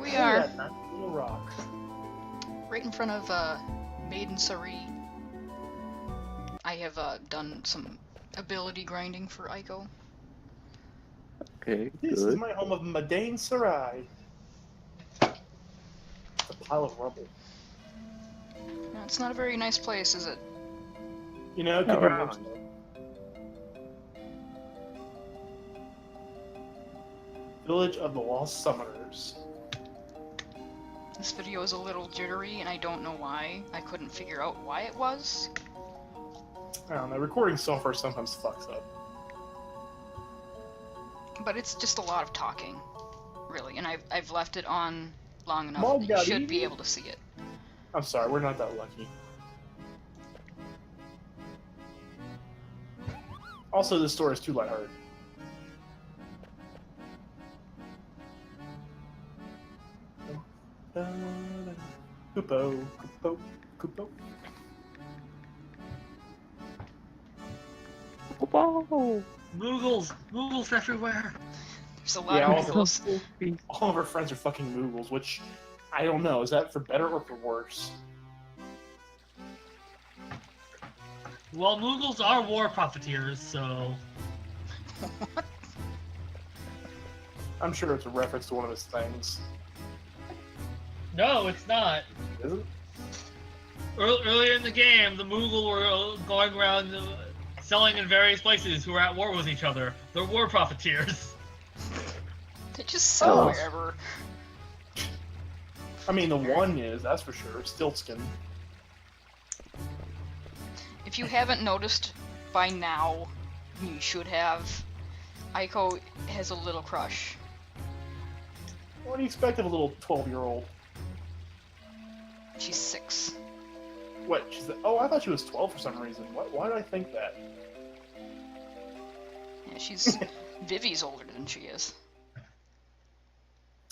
we Look at are, that nice little rock. right in front of Maiden Sari. I have done some ability grinding for Aiko. Okay, This is good. my home of Madain Sarai. It's a pile of rubble. No, it's not a very nice place, is it? You know, it could be Alright. worse. Though. Village of the Lost Summoners. This video is a little jittery, and I don't know why. I couldn't figure out why it was. I don't know, recording software sometimes fucks up. But it's just a lot of talking, really, and I've left it on long enough Mom that got you should be eaten? able to see it. I'm sorry, we're not that lucky. Also, this story is too lighthearted. Kupo, Kupo, Kupo. Whoa! Moogles everywhere. There's a lot Yeah, of also- Moogles. All of our friends are fucking Moogles, which I don't know. Is that for better or for worse? Well, Moogles are war profiteers, so I'm sure it's a reference to one of his things. no, it's not. Is it? Earlier in the game, the Moogle were going around selling in various places who were at war with each other. They're war profiteers. They just sell Oh. wherever. I mean, the one is, that's for sure. Stiltskin. If you haven't noticed by now, you should have. Aiko has a little crush. What do you expect of a little 12-year-old? She's 6. What? Oh, I thought she was 12 for some reason. Why did I think that? Yeah, she's Vivi's older than she is.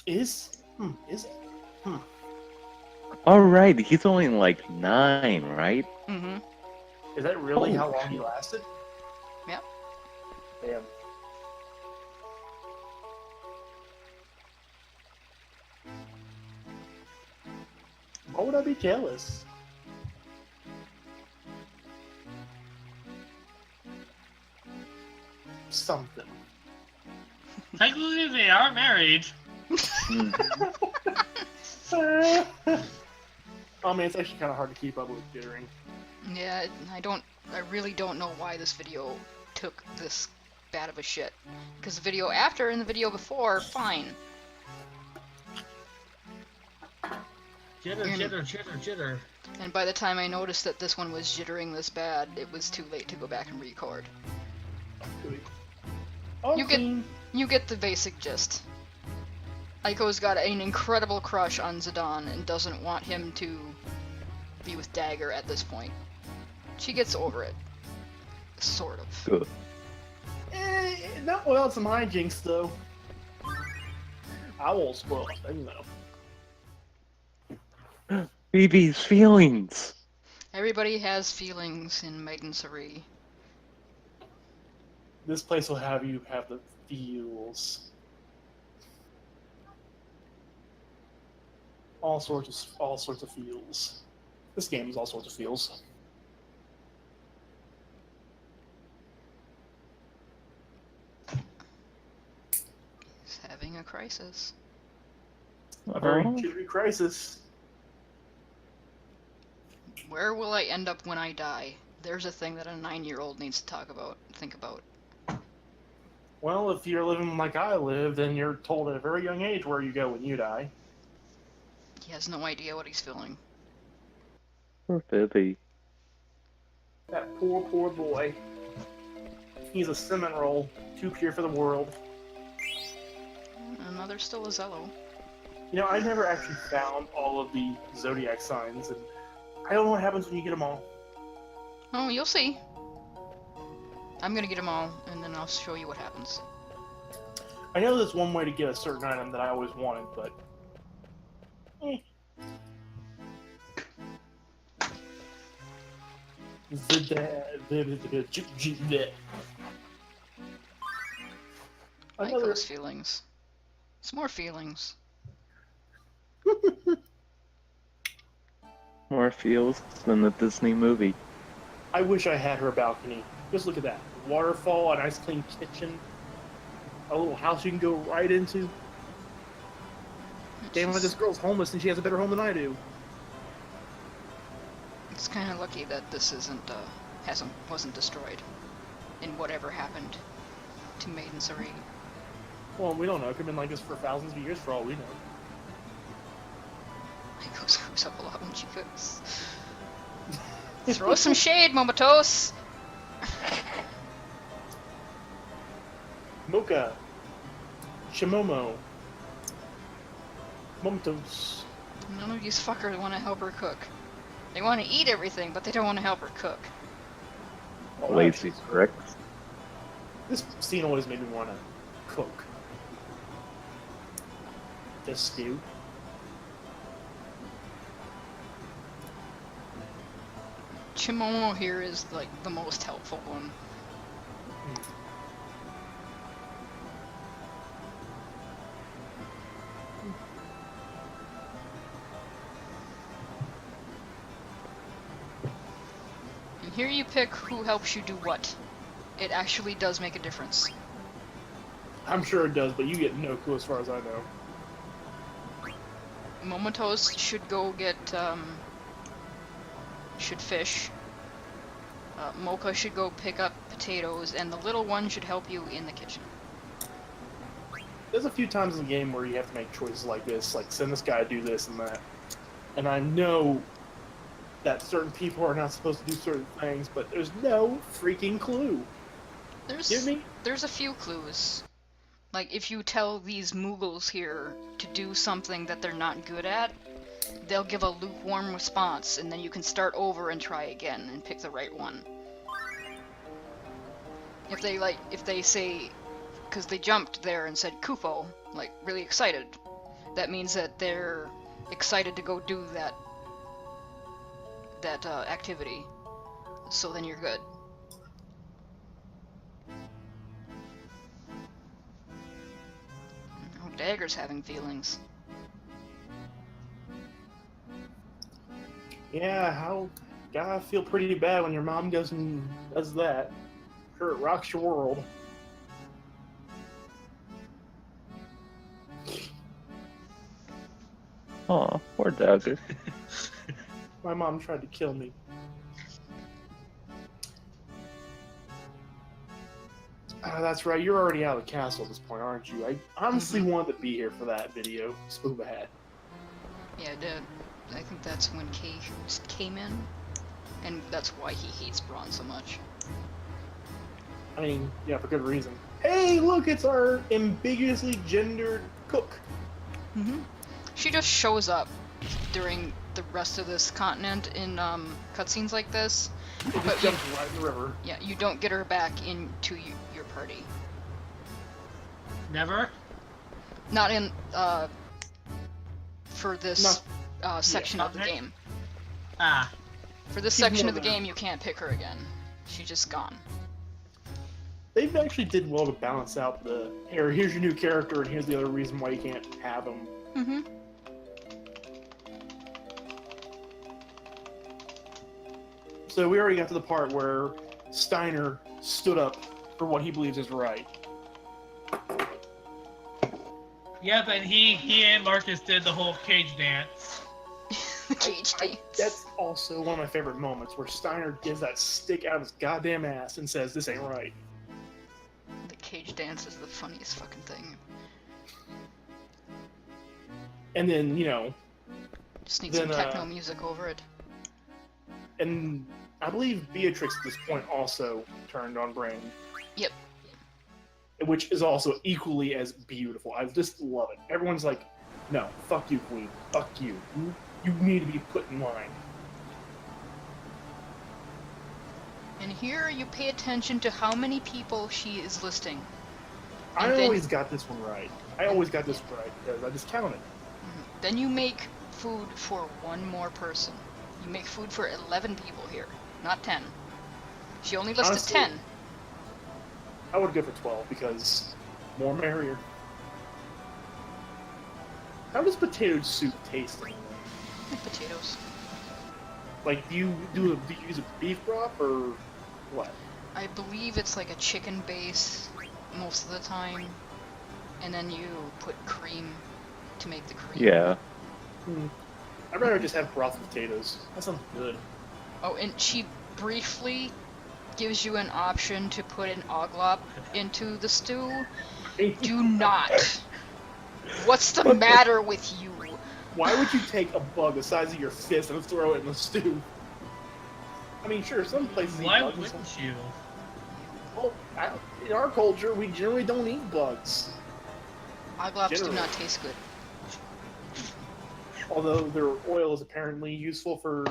Is it? Alright, he's only like 9, right? Mm-hmm. Is that really Holy how long he shit. lasted? Yep. Damn. Why would I be jealous? Something. Technically, they are married. Hmm. I mean, it's actually kind of hard to keep up with jittering. Yeah, I really don't know why this video took this bad of a shit. Because the video after and the video before, fine. Jitter, jitter, jitter, jitter. And by the time I noticed that this one was jittering this bad, it was too late to go back and record. Oh, You get the basic gist. Aiko's got an incredible crush on Zidane and doesn't want him to be with Dagger at this point. She gets over it. Sort of. Good. Not without some hijinks, though. I won't spoil a thing, though. Phoebe's feelings! Everybody has feelings in Maiden Sari. This place will have you have the feels. All sorts of feels. This game is all sorts of feels. He's having a crisis. A very Oh. jittery crisis. Where will I end up when I die? There's a thing that a 9-year-old needs to think about. Well, if you're living like I live, then you're told at a very young age where you go when you die. He has no idea what he's feeling. Poor Phoebe. That poor, poor boy. He's a cinnamon roll, too pure for the world. Another still a Zello. You know, I never actually found all of the zodiac signs, and I don't know what happens when you get them all. Oh, you'll see. I'm gonna get them all, and then I'll show you what happens. I know there's one way to get a certain item that I always wanted, but... Another... Aiko's feelings. It's more feelings. More feels than the Disney movie. I wish I had her balcony. Just look at that. Waterfall, a nice clean kitchen, a little house you can go right into. Damn it, this girl's homeless and she has a better home than I do. It's kind of lucky that this wasn't destroyed in whatever happened to Maiden Serene. Well, we don't know. It could have been like this for thousands of years for all we know. Aiko screws up a lot when she cooks. Throw some shade, Momotos! Mocha. Shimomo. Momentos. None of these fuckers want to help her cook. They want to eat everything, but they don't want to help her cook. Lazy correct. This scene always made me want to cook. Just stew. Chimomo here is like the most helpful one. And here you pick who helps you do what. It actually does make a difference. I'm sure it does, but you get no clue as far as I know. Momotos should go get, should fish. Mocha should go pick up potatoes, and the little one should help you in the kitchen. There's a few times in the game where you have to make choices like this, like send this guy to do this and that. And I know that certain people are not supposed to do certain things, but there's no freaking clue. There's a few clues. Like, if you tell these Moogles here to do something that they're not good at, they'll give a lukewarm response, and then you can start over and try again and pick the right one. If they say, because they jumped there and said Kupo, like, really excited, that means that they're excited to go do that activity. So then you're good. Oh, Dagger's having feelings. Yeah, how gotta feel pretty bad when your mom goes and does that. Sure, it rocks your world. Aw, poor Dagger. My mom tried to kill me. That's right, you're already out of the castle at this point, aren't you? I honestly wanted to be here for that video Spooba had. Yeah, I think that's when Kay came in, and that's why he hates Braun so much. I mean, yeah, for good reason. Hey, look, it's our ambiguously gendered cook. Mm-hmm. She just shows up during the rest of this continent in cutscenes like this. It just jumps right in the river. Yeah, you don't get her back into your party. Never? Not in, for this section of the Okay. game. Ah. For this She's section more of the than- game, you can't pick her again. She's just gone. They've actually did well to balance out the, here, here's your new character, and here's the other reason why you can't have him. Mm-hmm. So we already got to the part where Steiner stood up for what he believes is right. Yep, and he and Marcus did the whole cage dance. The cage dance. That's also one of my favorite moments, where Steiner gives that stick out of his goddamn ass and says, this ain't right. The cage dance is the funniest fucking thing. And then, you know, Just need Then, some techno music over it. and I believe Beatrix at this point also turned on Brain. Yep. Which is also equally as beautiful. I just love it. Everyone's like, no, fuck you, Queen. Fuck you. You need to be put in line. And here you pay attention to how many people she is listing. I And then- always got this one right. I always got this right, because I just counted. Then you make food for one more person. You make food for 11 people here, not 10. She only listed Honestly, 10. I would go for 12, because more merrier. How does potato soup taste anyway? Like potatoes. Like, do you use a beef broth or what? I believe it's like a chicken base most of the time, and then you put cream to make the cream. Yeah. I'd rather just have broth with potatoes. That sounds good. Oh, and she briefly gives you an option to put an oglop into the stew. Do not. What's the matter with you? Why would you take a bug the size of your fist and throw it in the stew? I mean, sure, some places eat Why bugs. wouldn't you? Well, in our culture, we generally don't eat bugs. Oglops do Generally. not taste good. Although their oil is apparently useful for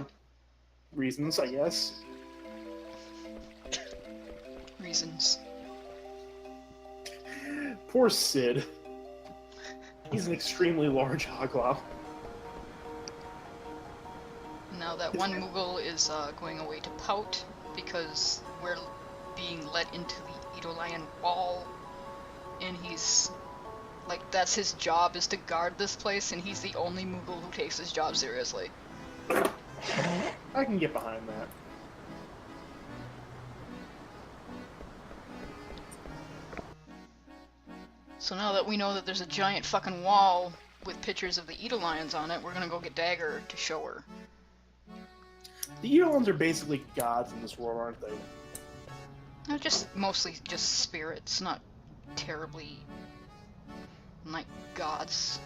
reasons, I guess. Reasons. Poor Sid. He's an extremely large hoglop. Now that one Moogle is going away to Pout because we're being let into the Eidolion wall, and he's like, that's his job, is to guard this place, and he's the only Moogle who takes his job seriously. I can get behind that. So now that we know that there's a giant fucking wall with pictures of the Eidolions on it, we're gonna go get Dagger to show her. The Eidolons are basically gods in this world, aren't they? No, just mostly just spirits, not terribly like gods.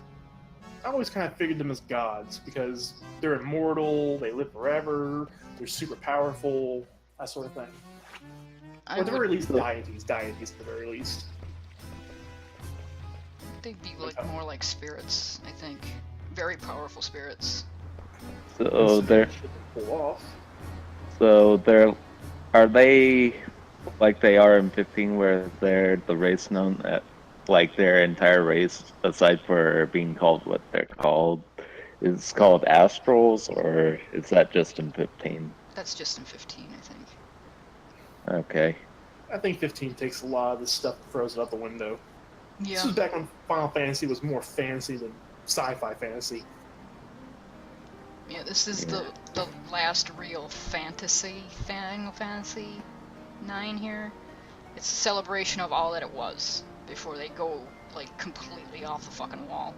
I always kind of figured them as gods because they're immortal, they live forever, they're super powerful, that sort of thing. I Or at the would, very least, deities at the very least. they'd be like more like spirits, I think. Very powerful spirits. So they're Pull off. are they like they are in 15 where they're the race known at like their entire race aside for being called what they're called is called astrals, or is that just in 15? That's just in 15, I think. Okay. I think 15 takes a lot of this stuff and throws it out the window. This Yeah. was back when Final Fantasy was more fantasy than sci-fi fantasy. Yeah, this is the last real fantasy Final Fantasy 9 here. It's a celebration of all that it was before they go like completely off the fucking wall.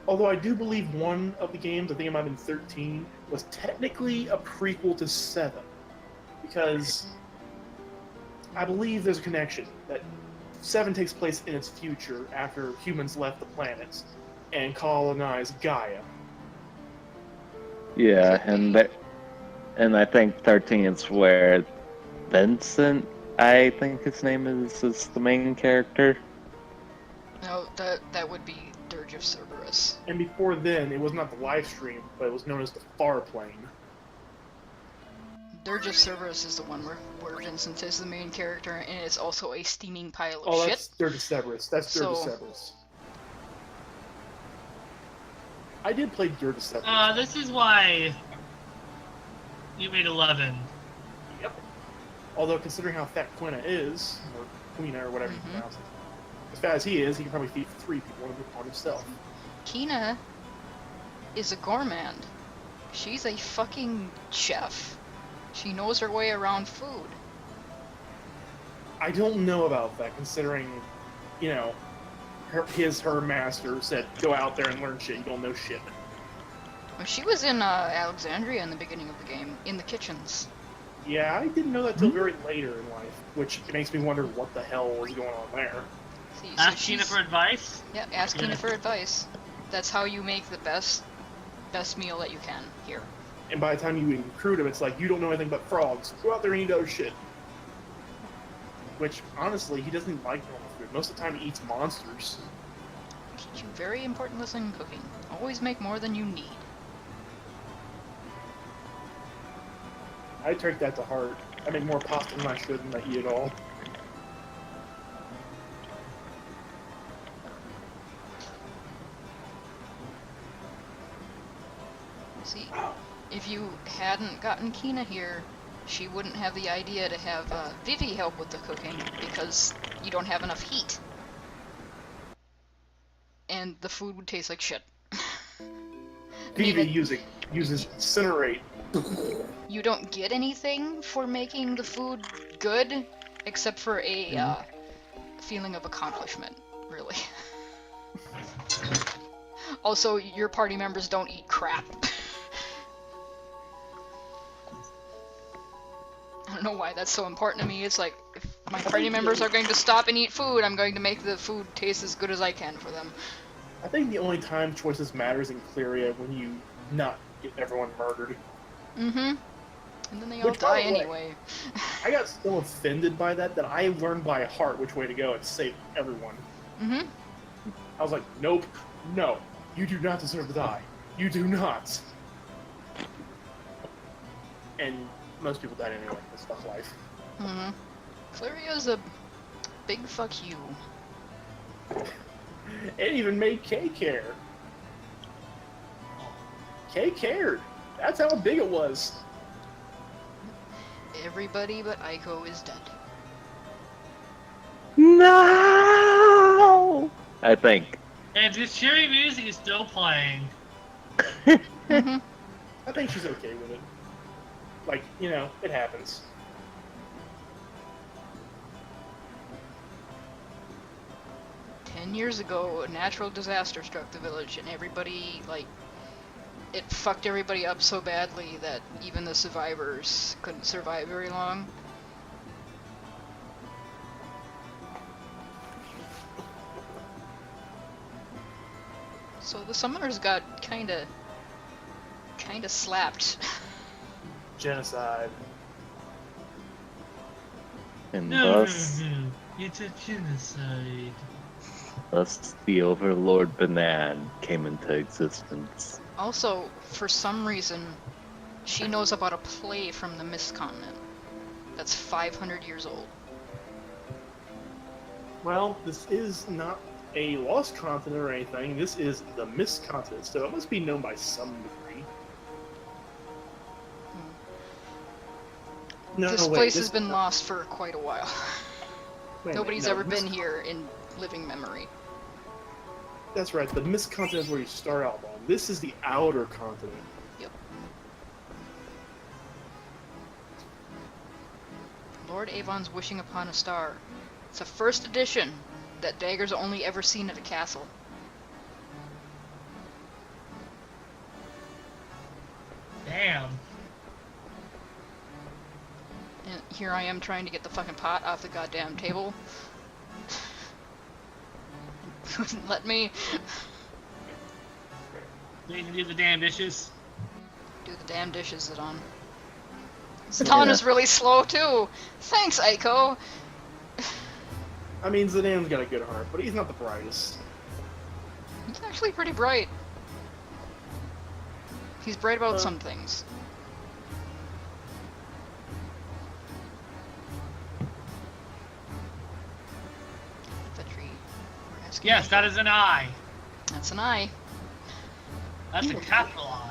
Although I do believe one of the games, I think it might have been 13, was technically a prequel to 7. Because I believe there's a connection that 7 takes place in its future after humans left the planet and colonized Gaia. Yeah, Could be. and I think 13 is where Vincent, I think his name is the main character. No, that would be Dirge of Cerberus. And before then, it was not the live stream, but it was known as the Far Plane. Dirge of Cerberus is the one where Vincent is the main character, and it's also a steaming pile of Oh, shit. that's Dirge of Cerberus. That's Dirge of So- Cerberus. I did play Dirge of Cerberus. This is why you made 11. Yep. Although, considering how fat Quina is, or Quina, or whatever you Mhm. pronounce it, as fat as he is, he can probably feed 3 people on himself. Kina is a gourmand. She's a fucking chef. She knows her way around food. I don't know about that, considering, you know, her master said, go out there and learn shit, you don't know shit. Well, she was in Alexandria in the beginning of the game, in the kitchens. Yeah, I didn't know that till very later in life, which makes me wonder what the hell was going on there. See, Ask Tina for advice. Yeah, ask Kina Yeah. for advice. That's how you make the best meal that you can here. And by the time you recruit him, it's like, you don't know anything but frogs. Go out there and eat other shit. Which, honestly, he doesn't like normal food. Most of the time he eats monsters. Teach you a very important lesson in cooking. Always make more than you need. I take that to heart. I make more pasta than I should and I eat it all. See, if you hadn't gotten Kina here, she wouldn't have the idea to have Vivi help with the cooking because you don't have enough heat. And the food would taste like shit. Vivi it- uses incinerate. You don't get anything for making the food good, except for a feeling of accomplishment, really. Also, your party members don't eat crap. I don't know why that's so important to me. It's like, if my party members are going to stop and eat food, I'm going to make the food taste as good as I can for them. I think the only time choices matters in Clearia when you not get everyone murdered. Mm-hmm. And then they all Which, by die the way, anyway. I got so offended by that I learned by heart which way to go and save everyone. Mm-hmm. I was like, nope, no, you do not deserve to die. You do not. And most people died anyway. It's fuck life. Mm-hmm. Claria's a big fuck you. It even made Kay care. Kay cared. That's how big it was. Everybody but Aiko is dead. No! I think. And this cheery music is still playing. Mm-hmm. I think she's okay with it. Like, it happens. Years ago, a natural disaster struck the village, and everybody, it fucked everybody up so badly that even the survivors couldn't survive very long. So the summoners got kinda slapped. Genocide. And No, thus, it's a genocide. thus the Overlord Banan came into existence. Also, for some reason, she knows about a play from the Mist Continent that's 500 years old. Well, this is not a lost continent or anything. This is the Mist Continent, so it must be known by some degree. No, This wait, place has been lost for quite a while. wait a Nobody's minute, no, ever Mist- been here in living memory. That's right. The Mist Continent is where you start out on. This is the outer continent. Yep. Lord Avon's Wishing Upon a Star. It's a first edition that Dagger's only ever seen at a castle. Damn. And here I am trying to get the fucking pot off the goddamn table. Wouldn't let me Need to do the damn dishes. do the damn dishes, Zidane. Zidane is really slow too. Thanks, Aiko. I mean, Zidane's got a good heart, but he's not the brightest. He's actually pretty bright. He's bright about Uh. some things. Infantry. We're asking Yes, for- that is an eye. That's an eye. That's a capital eye.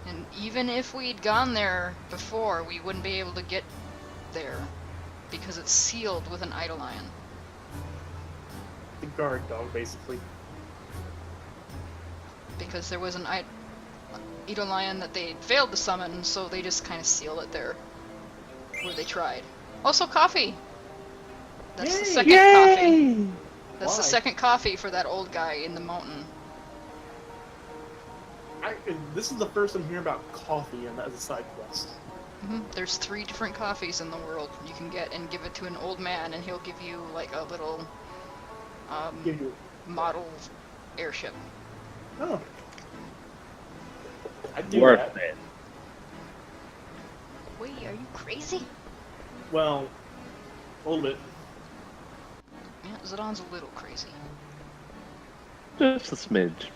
And even if we'd gone there before, we wouldn't be able to get there because it's sealed with an idol lion. The guard dog, basically. Because there was an idol lion that they failed to summon, so they just kind of sealed it there where they tried. Also, coffee. That's the Yay! second coffee. Yay! That's the Why? second coffee for that old guy in the mountain. This is the first I'm hearing about coffee and as a side quest. There's 3 different coffees in the world you can get and give it to an old man, and he'll give you like a little Give you. model airship. Oh. I'd do Worth that. it. Wait, are you crazy? Well, a little bit. Yeah, Zidane's a little crazy. Just a smidge.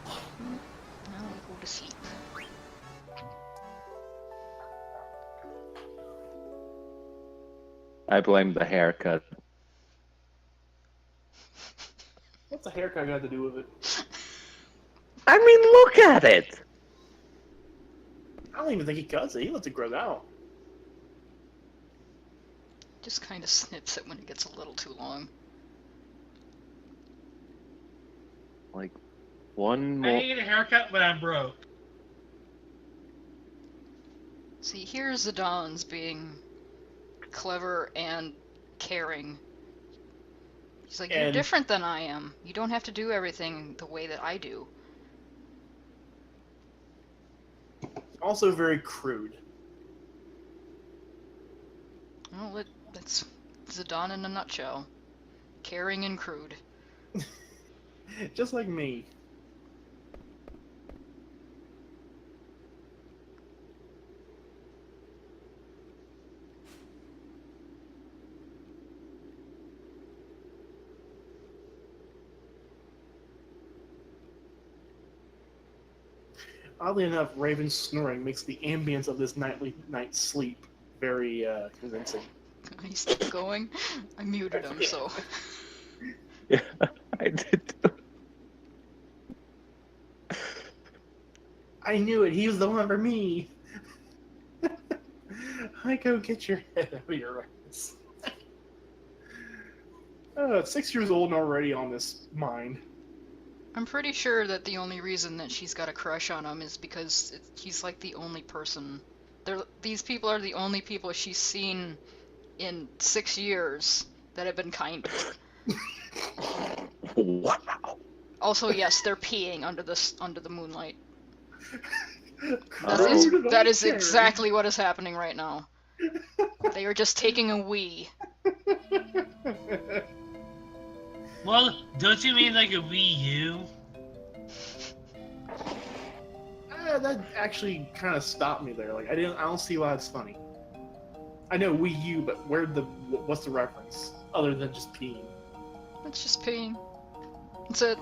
Now we go to sleep. I blame the haircut. What's a haircut got to do with it? I mean, look at it! I don't even think he cuts it. He lets it grow out. Just kind of snips it when it gets a little too long. Like, one I more. need a haircut, but I'm broke. See, here's Zidane being clever and caring. He's like, you're And- different than I am. You don't have to do everything the way that I do. Also very crude. Well, that's Zidane in a nutshell. Caring and crude. Just like me. Oddly enough, Raven's snoring makes the ambience of this night's sleep very convincing. He's still going. I muted him, so. Yeah, I did too. I knew it. He was the one for me. Heiko, get your head out of your ass. 6 years old and already on this mind. I'm pretty sure that the only reason that she's got a crush on him is because he's like the only person. These people are the only people she's seen in 6 years that have been kind to her. Wow. Also, yes, they're peeing under the moonlight. Oh. That is exactly what is happening right now. They are just taking a wee. Well, don't you mean like a Wii U? That actually kind of stopped me there. Like I don't see why it's funny. I know Wii U, but what's the reference other than just peeing? It's just peeing. That's it.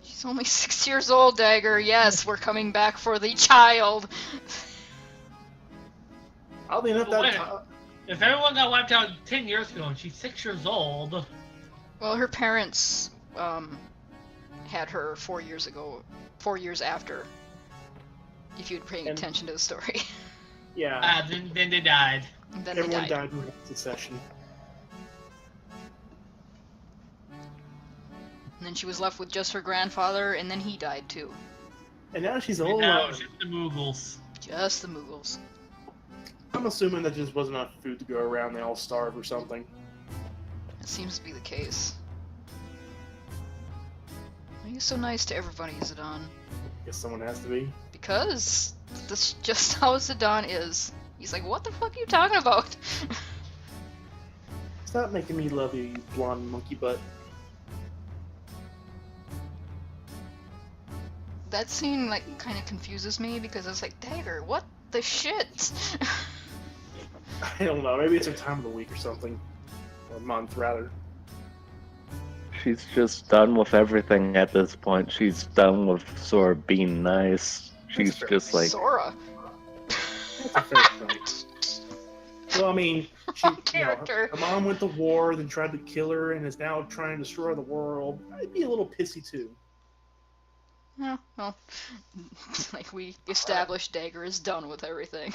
She's only 6 years old, Dagger. Yes, we're coming back for the child. Oddly enough, But that wait. If everyone got wiped out 10 years ago and she's 6 years old, Well, her parents had her 4 years ago, 4 years after. If you'd paying And- attention to the story. yeah, then they died. And then everyone they died. died in succession. And then she was left with just her grandfather, and then he died too. And now she's And all now alone. it's just the Moogles. Just the Moogles. I'm assuming that just wasn't enough food to go around. They all starved or something. That seems to be the case. Why are you so nice to everybody, Zidane? Guess someone has to be. Because that's just how Zidane is. He's like, what the fuck are you talking about? Stop making me love you, you blonde monkey butt. That scene, like, kind of confuses me because it's like, Dagger, what the shit? I don't know. Maybe it's her time of the week or something, or month rather. She's just done with everything at this point. She's done with sort of being nice. She's fair. just like, Sora. That's a fair point. Well, I mean, she, Character. her mom went to war, then tried to kill her, and is now trying to destroy the world. I'd be a little pissy too. Yeah, well, like we established, Dagger is done with everything.